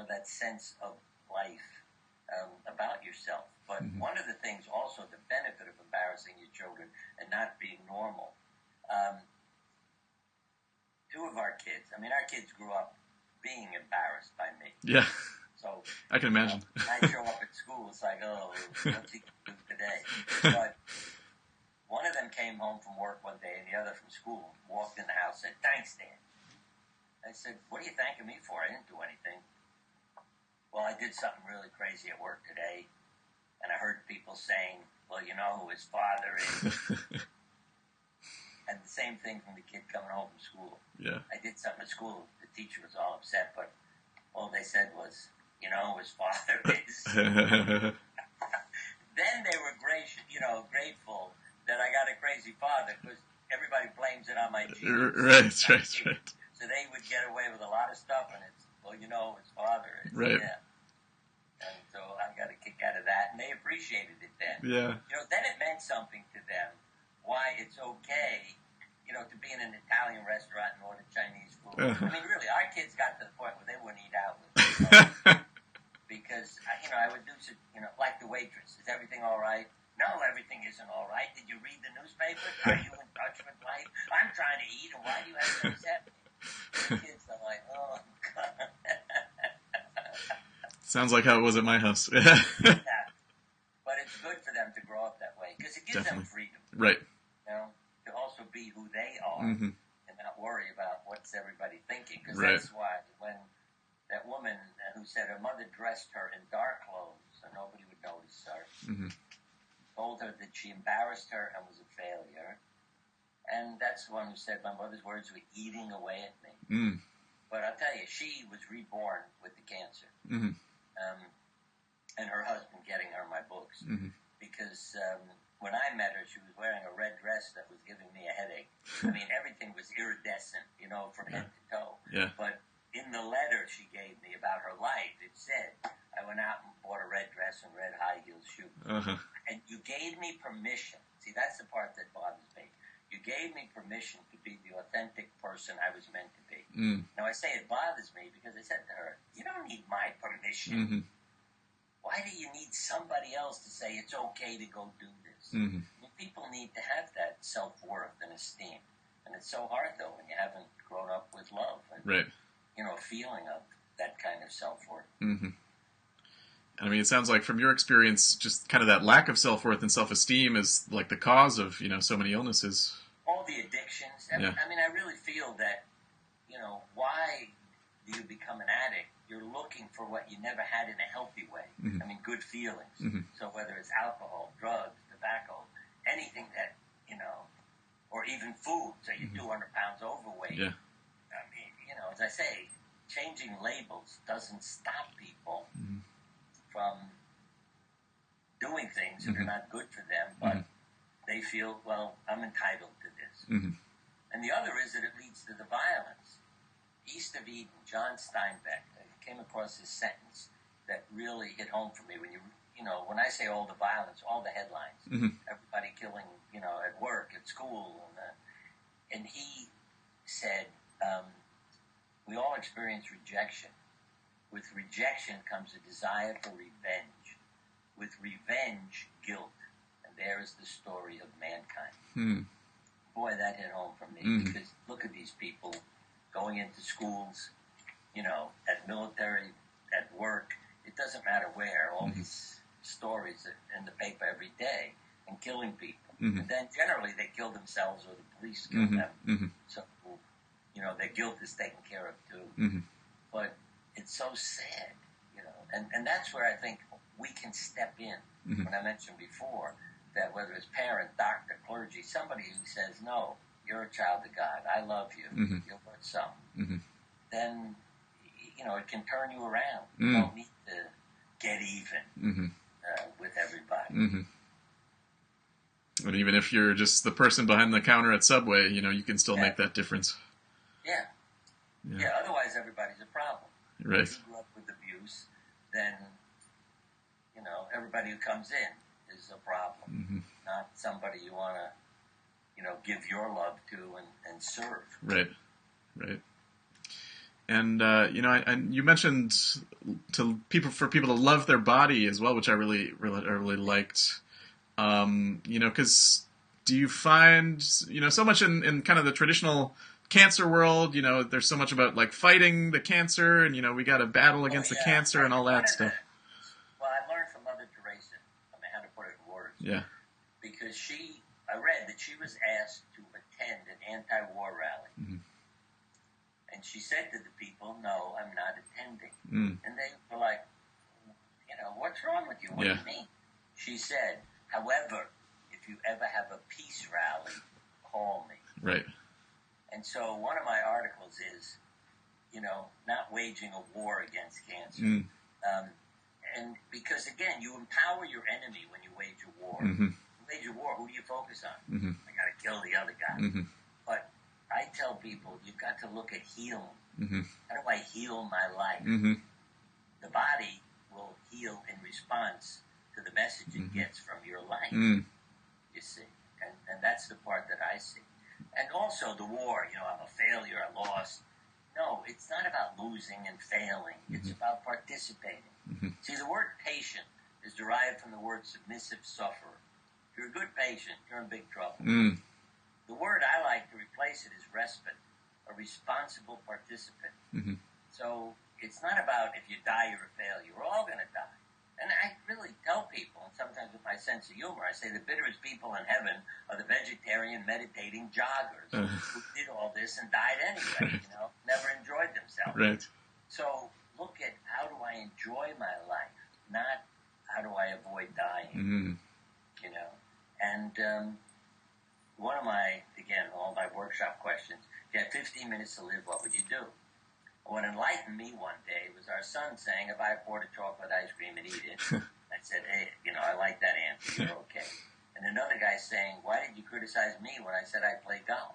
that sense of life about yourself. But one of the things also, the benefit of embarrassing your children and not being normal, two of our kids, our kids grew up being embarrassed by me. Yeah. So I can imagine. I show up at school, it's like, what's he going to do today? But one of them came home from work one day and the other from school, walked in the house and said, thanks, Dad. I said, what are you thanking me for? I didn't do anything. Well, I did something really crazy at work today, and I heard people saying, well, you know who his father is. And the same thing from the kid coming home from school. Yeah. I did something at school. The teacher was all upset, but all they said was, you know who his father is. Then they were grateful that I got a crazy father, because everybody blames it on my genes. Right. So they would get away with a lot of stuff, and it's, well, you know who his father is. Right. Yeah. And so I got a kick out of that, and they appreciated it then. Yeah. Then it meant something to them, why it's okay, to be in an Italian restaurant and order Chinese food. Really, our kids got to the point where they wouldn't eat out with us. Because, I would do, like the waitress, is everything all right? No, everything isn't all right. Did you read the newspaper? Are you in touch with life? I'm trying to eat, and why do you have to accept me? The kids are like, oh, God. Sounds like how it was at my house. Yeah. But it's good for them to grow up that way, because it gives them freedom. Right. To also be who they are and not worry about what's everybody thinking. Because that's why when that woman who said her mother dressed her in dark clothes so nobody would notice her, told her that she embarrassed her and was a failure. And that's the one who said my mother's words were eating away at me. But I'll tell you, she was reborn with the cancer. And her husband getting her my books. Because when I met her, she was wearing a red dress that was giving me a headache. Everything was iridescent, from head to toe. Yeah. But in the letter she gave me about her life, it said, I went out and bought a red dress and red high-heel shoes. And you gave me permission. See, that's the part that bothers me. You gave me permission to be the authentic person I was meant to be. Now, I say it bothers me because I said to her, you don't need my permission. Why do you need somebody else to say it's okay to go do this? People need to have that self-worth and esteem. And it's so hard, though, when you haven't grown up with love. And, a feeling of that kind of self-worth. It sounds like from your experience, just kind of that lack of self-worth and self-esteem is like the cause of, so many illnesses. All the addictions. I really feel that, why do you become an addict? You're looking for what you never had in a healthy way. Good feelings. So whether it's alcohol, drugs, tobacco, anything that, or even food, so you're 200 pounds overweight. Yeah. As I say, changing labels doesn't stop people from doing things that are not good for them, but they feel, well, I'm entitled to this. And the other is that it leads to the violence. East of Eden, John Steinbeck, I came across this sentence that really hit home for me. When I say all the violence, all the headlines, everybody killing, at work, at school, and he said, we all experience rejection. With rejection comes a desire for revenge. With revenge, guilt. And there is the story of mankind. Boy, that hit home for me, because look at these people going into schools, at military, at work. It doesn't matter where. All these stories are in the paper every day, and killing people. And then generally they kill themselves or the police kill them. So, their guilt is taken care of too. But it's so sad, and that's where I think we can step in. When I mentioned before that whether it's parent, doctor, clergy, somebody who says, no, you're a child of God, I love you, you're worth something, then, it can turn you around. You don't need to get even with everybody. And even if you're just the person behind the counter at Subway, you can still make that difference. Yeah, otherwise everybody's a problem. Right. If you grew up with abuse, then, everybody who comes in is a problem. Not somebody you want to, give your love to and serve. Right. And, and you mentioned for people to love their body as well, which I really liked. Because do you find, so much in kind of the traditional cancer world, there's so much about like fighting the cancer and, we got to battle against the cancer and all that stuff. Well, I learned from Mother Teresa, how to put it in words. Yeah. Because I read that she was asked to attend an anti-war rally. And she said to the people, no, I'm not attending. And they were like, what's wrong with you? What do you mean? She said, however, if you ever have a peace rally, call me. Right. And so one of my articles is, not waging a war against cancer. And because, again, you empower your enemy when you wage a war. You wage a war, who do you focus on? I got to kill the other guy. But I tell people, you've got to look at healing. How do I heal my life? The body will heal in response to the message it gets from your life, you see. And that's the part that I see. And also the war, I'm a failure, I lost. No, it's not about losing and failing. It's about participating. See, the word patient is derived from the word submissive sufferer. If you're a good patient, you're in big trouble. The word I like to replace it is respite, a responsible participant. So it's not about if you die, you're a failure. We're all going to die. And I really tell people, and sometimes with my sense of humor, I say the bitterest people in heaven are the vegetarian, meditating joggers who did all this and died anyway, never enjoyed themselves. Right. So look at how do I enjoy my life, not how do I avoid dying, And one of all my workshop questions, if you had 15 minutes to live, what would you do? What enlightened me one day was our son saying, if I poured a chocolate ice cream and eat it, I said, hey, I like that answer, you're okay. And another guy saying, why did you criticize me when I said I play golf?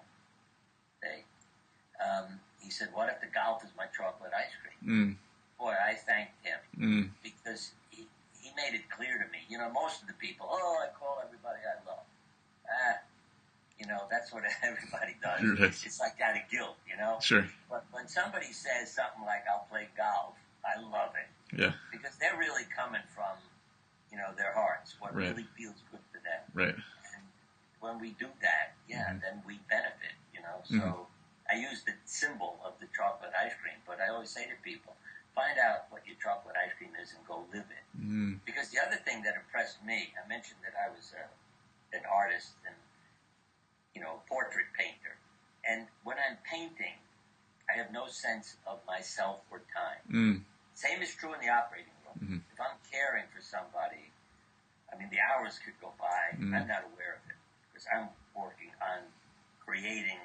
He said, what if the golf is my chocolate ice cream? Boy, I thanked him because he made it clear to me. Most of the people, I call everybody I love. That's what everybody does. Right. It's like out of guilt, Sure. But when somebody says something like, I'll play golf, I love it. Yeah. Because they're really coming from, their hearts, what Right. really feels good for them. Right. And when we do that, then we benefit, So I use the symbol of the chocolate ice cream, but I always say to people, find out what your chocolate ice cream is and go live it. Because the other thing that impressed me, I mentioned that I was an artist and, portrait painter. And when I'm painting, I have no sense of myself or time. Same is true in the operating room. If I'm caring for somebody, the hours could go by. I'm not aware of it because I'm working on creating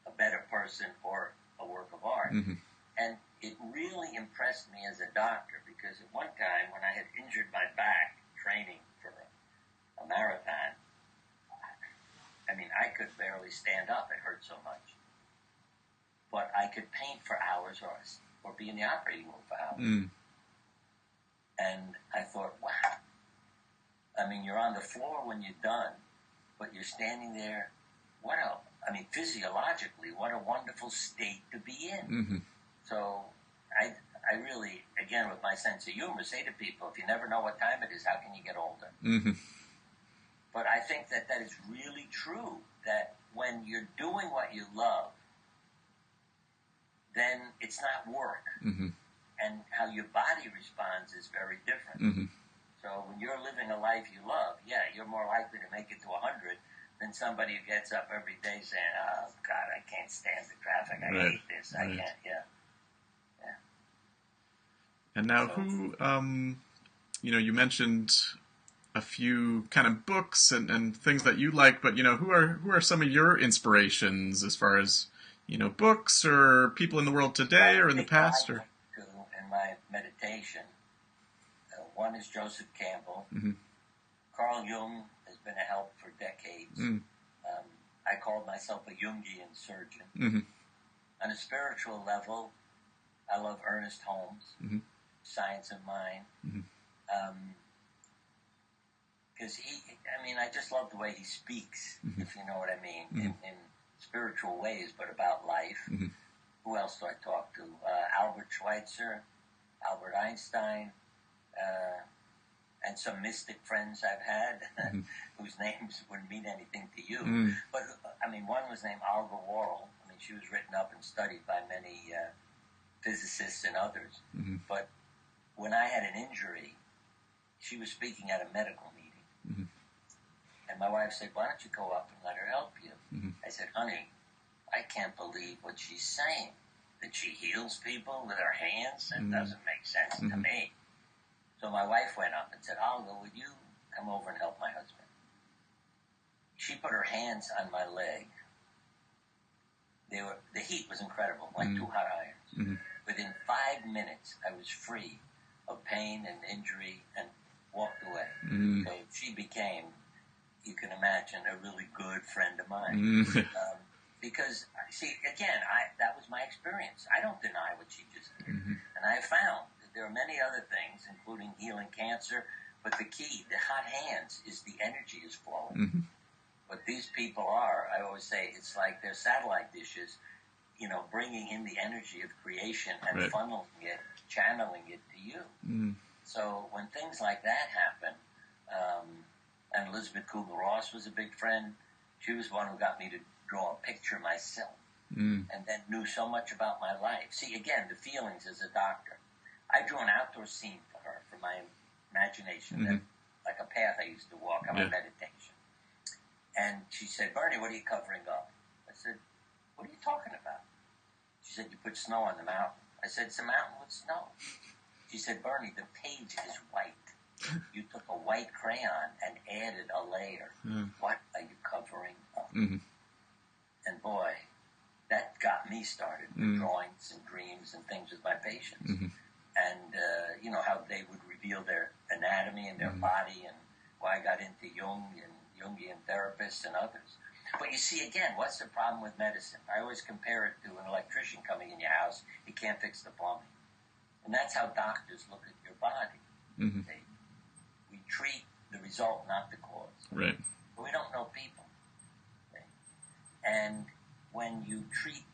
a better person or a work of art. And it really impressed me as a doctor because at one time when I had injured my back training for a marathon, I could barely stand up. It hurt so much. But I could paint for hours or be in the operating room for hours. And I thought, wow. You're on the floor when you're done, but you're standing there physiologically, what a wonderful state to be in. So I really, again, with my sense of humor, say to people, if you never know what time it is, how can you get older? But I think that is really true, that when you're doing what you love, then it's not work. And how your body responds is very different. So when you're living a life you love, you're more likely to make it to 100 than somebody who gets up every day saying, oh, God, I can't stand the traffic. I hate this. I can't, And now you mentioned a few kind of books and things that you like, but, who are some of your inspirations as far as, books or people in the world today or in the past? Or in my meditation, one is Joseph Campbell. Carl Jung has been a help for decades. I called myself a Jungian surgeon. On a spiritual level, I love Ernest Holmes, Science of Mind. Because I just love the way he speaks, if you know what I mean, in spiritual ways, but about life. Who else do I talk to? Albert Schweitzer, Albert Einstein, and some mystic friends I've had, whose names wouldn't mean anything to you. But, one was named Olga Worrell. She was written up and studied by many physicists and others. But when I had an injury, she was speaking at a medical meeting. And my wife said, why don't you go up and let her help you? I said, honey, I can't believe what she's saying. That she heals people with her hands? That doesn't make sense to me. So my wife went up and said, Olga, would you come over and help my husband? She put her hands on my leg. The heat was incredible, like 2 hot irons. Within 5 minutes, I was free of pain and injury and walked away. So she became, you can imagine, a really good friend of mine. Because, see, again, that was my experience. I don't deny what she just did. And I found that there are many other things, including healing cancer, but the key, the hot hands, is the energy is flowing. What these people are, I always say, it's like they're satellite dishes, bringing in the energy of creation and funneling it, channeling it to you. So when things like that happen, and Elizabeth Kubler-Ross was a big friend. She was the one who got me to draw a picture myself, and then knew so much about my life. See, again, the feelings as a doctor. I drew an outdoor scene for her, for my imagination, that, like a path I used to walk on my meditation. And she said, Bernie, what are you covering up? I said, what are you talking about? She said, you put snow on the mountain. I said, it's a mountain with snow. She said, Bernie, the page is white. You took a white crayon and added a layer. What are you covering up? And boy, that got me started with drawings and dreams and things with my patients. And, how they would reveal their anatomy and their body, and why I got into Jung and Jungian therapists and others. But you see, again, what's the problem with medicine? I always compare it to an electrician coming in your house. He can't fix the plumbing. And that's how doctors look at your body. We treat the result, not the cause. Right. But we don't know people. Okay? And when you treat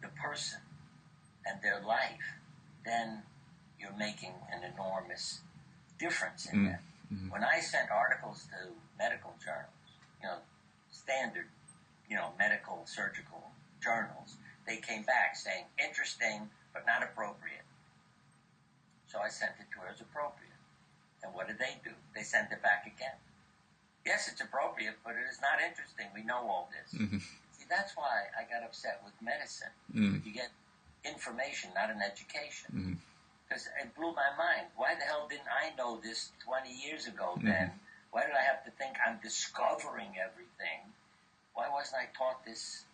the person and their life, then you're making an enormous difference in that. When I sent articles to medical journals, standard, medical, surgical journals, they came back saying, interesting, but not appropriate. So I sent it to her as appropriate. And what did they do? They sent it back again. Yes, it's appropriate, but it is not interesting. We know all this. See, that's why I got upset with medicine. You get information, not an education. Because it blew my mind. Why the hell didn't I know this 20 years ago then? Why did I have to think I'm discovering everything? Why wasn't I taught this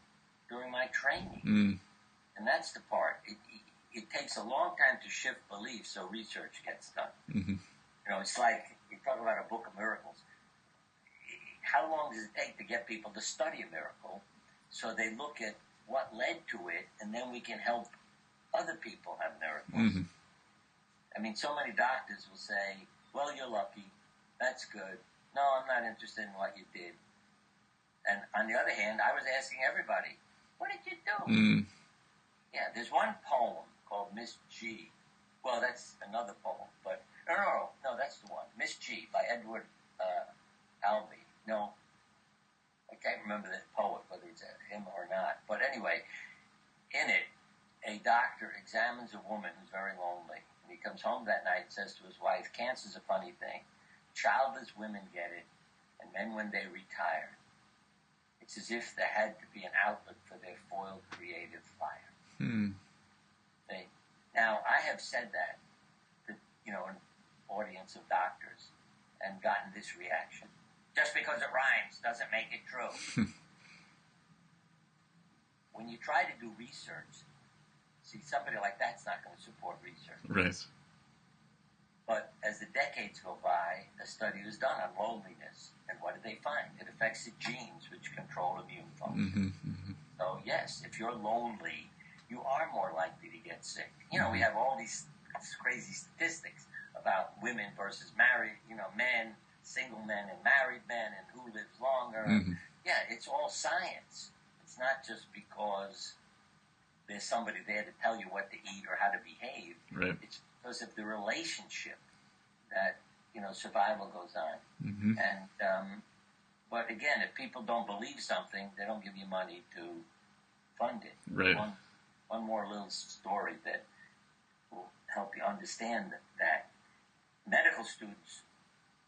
during my training? And that's the part. It takes a long time to shift beliefs so research gets done. It's like, you talk about a book of miracles. How long does it take to get people to study a miracle so they look at what led to it, and then we can help other people have miracles? So many doctors will say, well, you're lucky. That's good. No, I'm not interested in what you did. And on the other hand, I was asking everybody, what did you do? Yeah, there's one poem called Miss G. Well, that's another poem, but no, that's the one. Miss G by Edward Albee. No, I can't remember the poet, whether it's him or not. But anyway, in it, a doctor examines a woman who's very lonely. And he comes home that night and says to his wife, cancer's a funny thing. Childless women get it, and men when they retire. It's as if there had to be an outlet for their foiled creative fire. See? Now, I have said that to, an audience of doctors and gotten this reaction. Just because it rhymes doesn't make it true. When you try to do research, see, somebody like that's not going to support research. Right. But as the decades go by, a study was done on loneliness. And what did they find? It affects the genes which control immune function. So, yes, if you're lonely, you are more likely to get sick. We have all these crazy statistics about women versus married, men, single men and married men, and who lives longer. Yeah, it's all science. It's not just because there's somebody there to tell you what to eat or how to behave. Right. It's because of the relationship that, survival goes on. And, but again, if people don't believe something, they don't give you money to fund it. Right. One more little story that will help you understand that. Medical students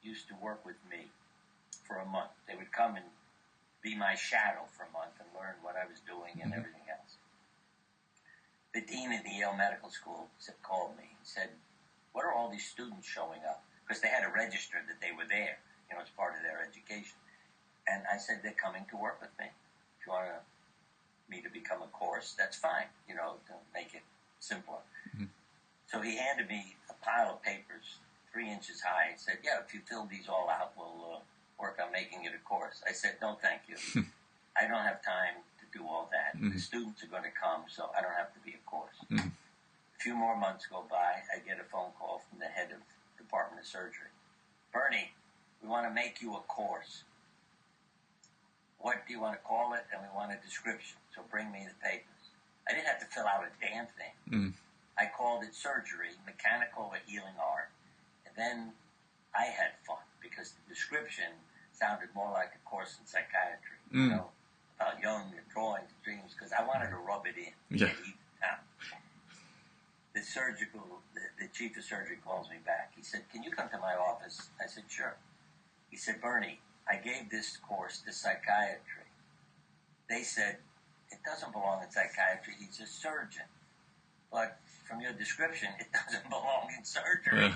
used to work with me for a month. They would come and be my shadow for a month and learn what I was doing and everything else. The dean of the Yale Medical School called me and said, what are all these students showing up? Because they had to register that they were there, as part of their education. And I said, they're coming to work with me. If you want me to become a course, that's fine, to make it simpler. So he handed me a pile of papers 3 inches high and said, yeah, if you fill these all out, we'll work on making it a course. I said, no, thank you. I don't have time to do all that. The students are going to come, so I don't have to be a course. A few more months go by, I get a phone call from the head of the Department of Surgery. Bernie, we want to make you a course. What do you want to call it? And we want a description, so bring me the papers. I didn't have to fill out a damn thing. I called it Surgery, Mechanical or Healing Art. And then I had fun, because the description sounded more like a course in psychiatry, about Jung and drawings and dreams, because I wanted to rub it in. Yeah. The chief of surgery calls me back. He said, can you come to my office? I said, sure. He said, Bernie, I gave this course to psychiatry. They said, it doesn't belong in psychiatry. He's a surgeon. But from your description, it doesn't belong in surgery.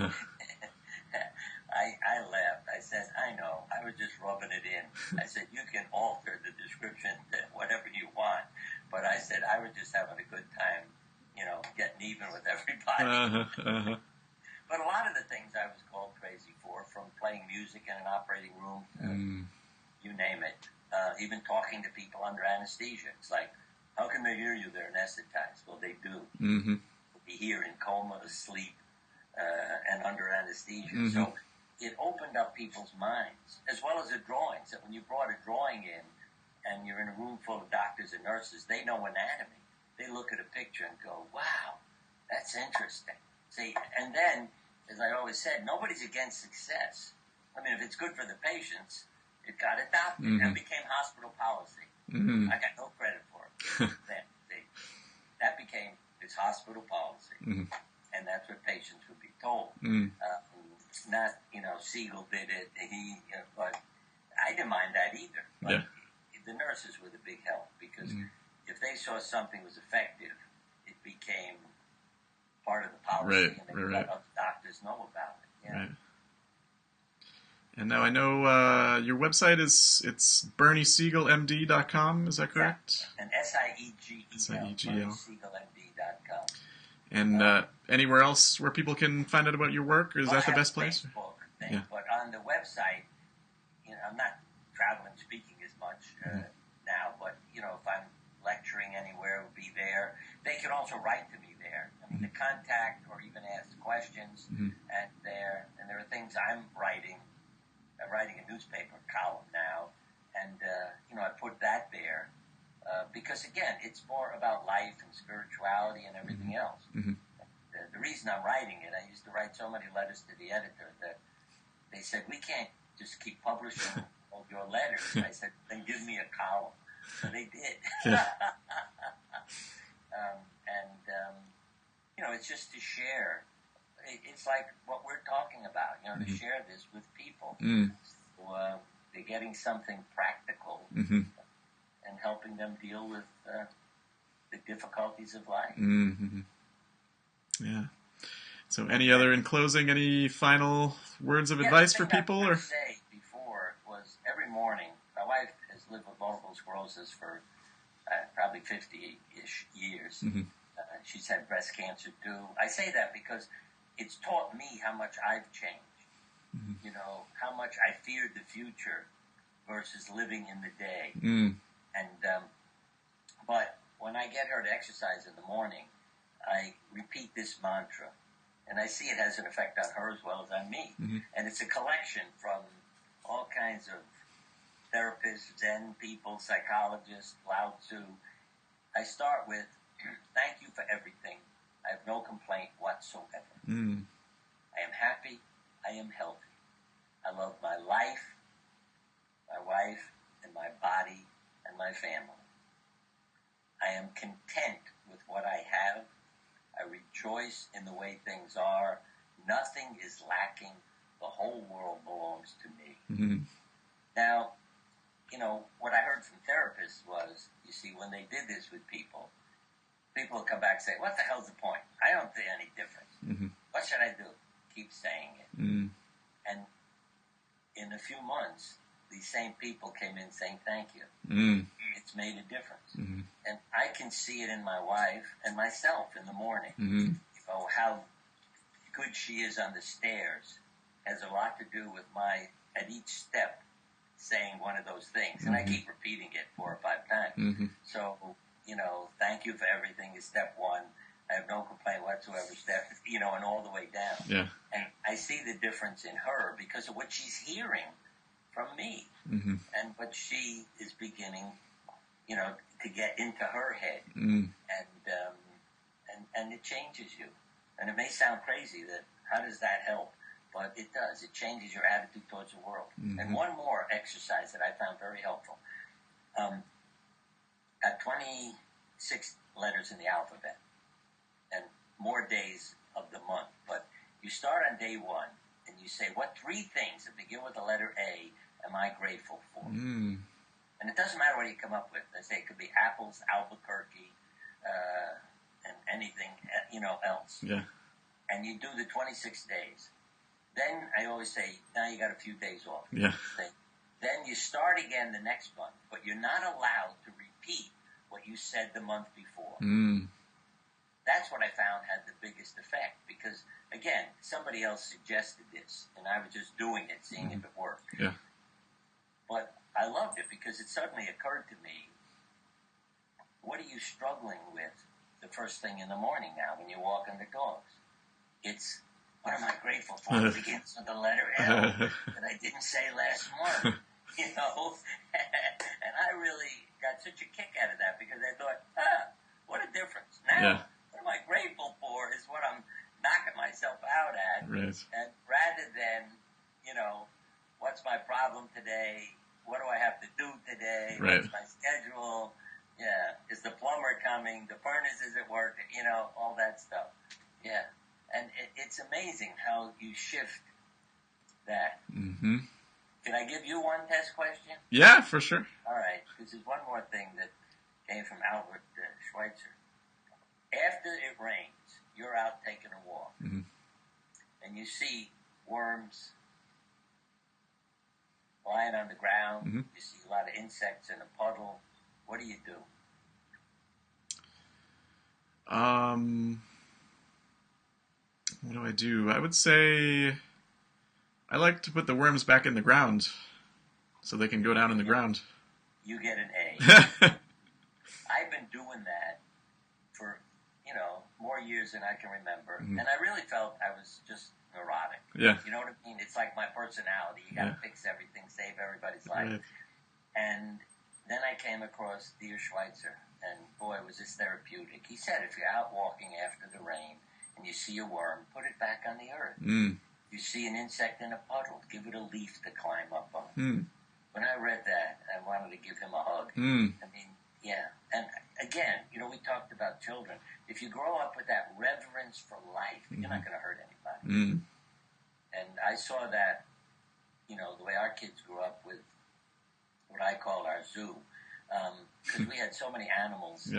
I laughed. I said, I know. I was just rubbing it in. I said, you can alter the description to whatever you want. But I said, I was just having a good time, getting even with everybody. But a lot of the things I was called crazy for, from playing music in an operating room, you name it, even talking to people under anesthesia. It's like, how can they hear you? They're anesthetized. Well, they do. Be here in coma, asleep, and under anesthesia. So it opened up people's minds, as well as the drawings. That when you brought a drawing in, and you're in a room full of doctors and nurses, they know anatomy. They look at a picture and go, wow, that's interesting. See, and then, as I always said, nobody's against success. I mean, if it's good for the patients, it got adopted and became hospital policy. I got no credit for it. Then, that became its hospital policy. And that's what patients would be told. Not, Siegel did it, but I didn't mind that either. But the nurses were the big help, because if they saw something was effective, it became part of the policy, and they let other doctors know about it. Yeah. Right. And now I know your website it's BernieSiegelMD.com, is that correct? Yeah. And Siegel, BernieSiegelMD.com. And anywhere else where people can find out about your work, or is that the best place? Facebook thing, but on the website, I'm not traveling speaking as much now, but if I'm lecturing anywhere, it will be there. They can also write to me there. I mean, to contact or even ask questions, and there are things I'm writing. I'm writing a newspaper column now, and I put that there because, again, it's more about life and spirituality and everything else. The reason I'm writing it, I used to write so many letters to the editor that they said, we can't just keep publishing all your letters. I said, then give me a column. So they did. Yeah. It's just to share. It's like what we're talking about, to share this with people. So, they're getting something practical and helping them deal with the difficulties of life. Yeah. So in closing, any final words of advice for people? I say before was every morning, my wife has lived with multiple sclerosis for probably 50-ish years. She's had breast cancer too. I say that because it's taught me how much I've changed. How much I feared the future versus living in the day. And but when I get her to exercise in the morning, I repeat this mantra, and I see it has an effect on her as well as on me. And it's a collection from all kinds of therapists, Zen people, psychologists, Lao Tzu. I start with, thank you for everything. I have no complaint whatsoever. I am happy. I am healthy. I love my life, my wife, and my body, and my family. I am content with what I have. I rejoice in the way things are. Nothing is lacking. The whole world belongs to me. Now, what I heard from therapists was, you see, when they did this with people would come back and say, what the hell's the point? I don't see any difference. What should I do? Keep saying it. And in a few months, these same people came in saying thank you. It's made a difference. And I can see it in my wife and myself in the morning. How good she is on the stairs has a lot to do with at each step, saying one of those things. And I keep repeating it 4 or 5 times. So, thank you for everything is step 1. I have no complaint whatsoever, step, and all the way down. Yeah. And I see the difference in her because of what she's hearing from me and what she is beginning, to get into her head. And it changes you. And it may sound crazy that how does that help? But it does. It changes your attitude towards the world. And one more exercise that I found very helpful. Got 26 letters in the alphabet and more days of the month. But you start on day 1 and you say, what 3 things that begin with the letter A am I grateful for? And it doesn't matter what you come up with. I say it could be apples, Albuquerque, and anything, else. Yeah. And you do the 26 days. Then I always say, now you got a few days off. Yeah. Then you start again the next month, but you're not allowed to repeat what you said the month before. That's what I found had the biggest effect because, again, somebody else suggested this, and I was just doing it, seeing if it worked. Yeah. But I loved it because it suddenly occurred to me, what are you struggling with the first thing in the morning now when you're walking the dogs? It's, what am I grateful for? It begins with the letter L that I didn't say last month, And I really got such a kick out of that because I thought, what a difference. Now, what am I grateful for is what I'm knocking myself out at. Right. And rather than, what's my problem today? What do I have to do today? Right. What's my schedule? Yeah. Is the plumber coming? The furnace isn't working? All that stuff. Yeah. And it's amazing how you shift that. Mm-hmm. Can I give you one test question? Yeah, for sure. All right. This is one more thing that came from Albert Schweitzer. After it rains, you're out taking a walk, and you see worms lying on the ground. Mm-hmm. You see a lot of insects in a puddle. What do you do? What do I do? I would say I like to put the worms back in the ground so they can go down in the ground. You get an A. I've been doing that for, more years than I can remember. Mm-hmm. And I really felt I was just neurotic. Yeah. You know what I mean? It's like my personality. You got to fix everything, save everybody's life. Right. And then I came across Dear Schweitzer, and boy, was this therapeutic. He said, if you're out walking after the rain and you see a worm, put it back on the earth. You see an insect in a puddle, give it a leaf to climb up on. When I read that, I wanted to give him a hug. I mean, yeah. And again, you know, we talked about children. If you grow up with that reverence for life, you're not going to hurt anybody. And I saw that, you know, the way our kids grew up with what I call our zoo, because we had so many animals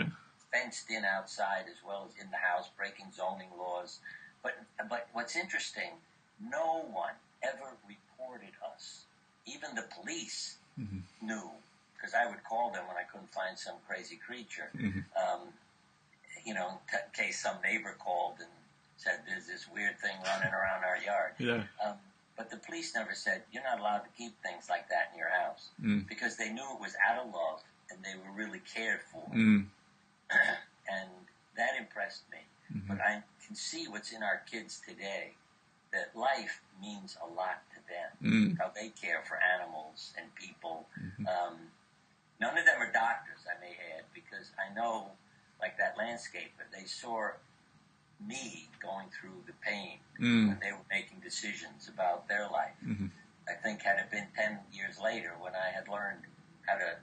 fenced in outside as well as in the house, breaking zoning laws. But what's interesting, no one ever reported us. Even the police knew, because I would call them when I couldn't find some crazy creature, you know, in case some neighbor called and said, there's this weird thing running around our yard. But the police never said, you're not allowed to keep things like that in your house, because they knew it was out of love and they were really cared for. And that impressed me. But I can see what's in our kids today, that life means a lot to them, how they care for animals and people. None of them are doctors, I may add, because I know, like that landscaper, they saw me going through the pain when they were making decisions about their life. I think had it been 10 years later when I had learned how to,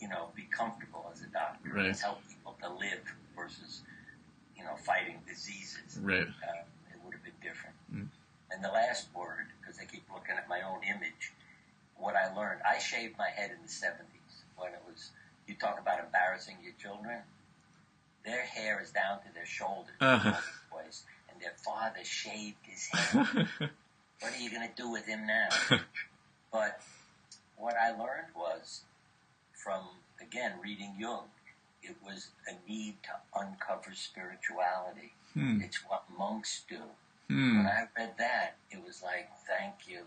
you know, be comfortable as a doctor and help people to live versus, you know, fighting diseases, it would have been different. And the last word, because I keep looking at my own image, what I learned, I shaved my head in the 70s when it was, you talk about embarrassing your children, their hair is down to their shoulders, boys, and their father shaved his head. What are you going to do with him now? But what I learned was, from, again, reading Jung, it was a need to uncover spirituality. It's what monks do. When I read that, it was like, thank you.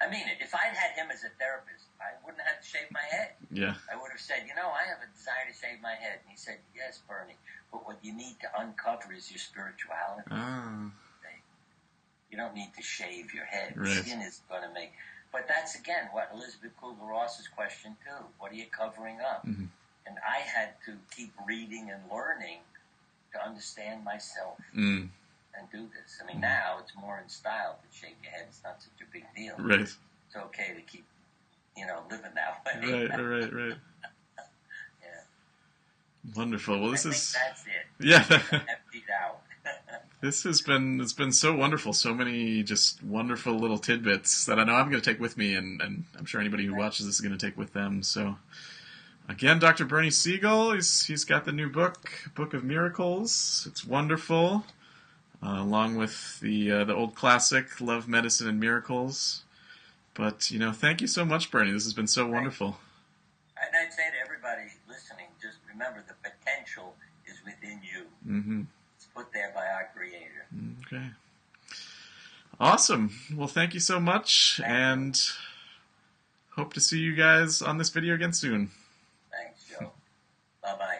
I mean, if I'd had him as a therapist, I wouldn't have to shave my head. I would have said, you know, I have a desire to shave my head. And he said, yes, Bernie, but what you need to uncover is your spirituality. You don't need to shave your head. Skin is going to make... But that's, again, what Elizabeth Kubler-Ross's question, too. What are you covering up? And I had to keep reading and learning to understand myself and do this. I mean, now it's more in style to shave your head. It's not such a big deal. It's okay to keep, you know, living that way. Right. Wonderful. Well, this is... That's it. Yeah. Emptied out. It's been so wonderful. So many just wonderful little tidbits that I know I'm going to take with me, and I'm sure anybody who watches this is going to take with them. So, again, Dr. Bernie Siegel, he's got the new book, Book of Miracles. It's wonderful, along with the old classic, Love, Medicine, and Miracles. But, you know, thank you so much, Bernie. This has been so wonderful. And I'd say to everybody listening, just remember the potential is within you. It's put there by our Creator. Okay. Awesome. Well, thank you so much, and hope to see you guys on this video again soon. Thanks, Joe. Bye-bye.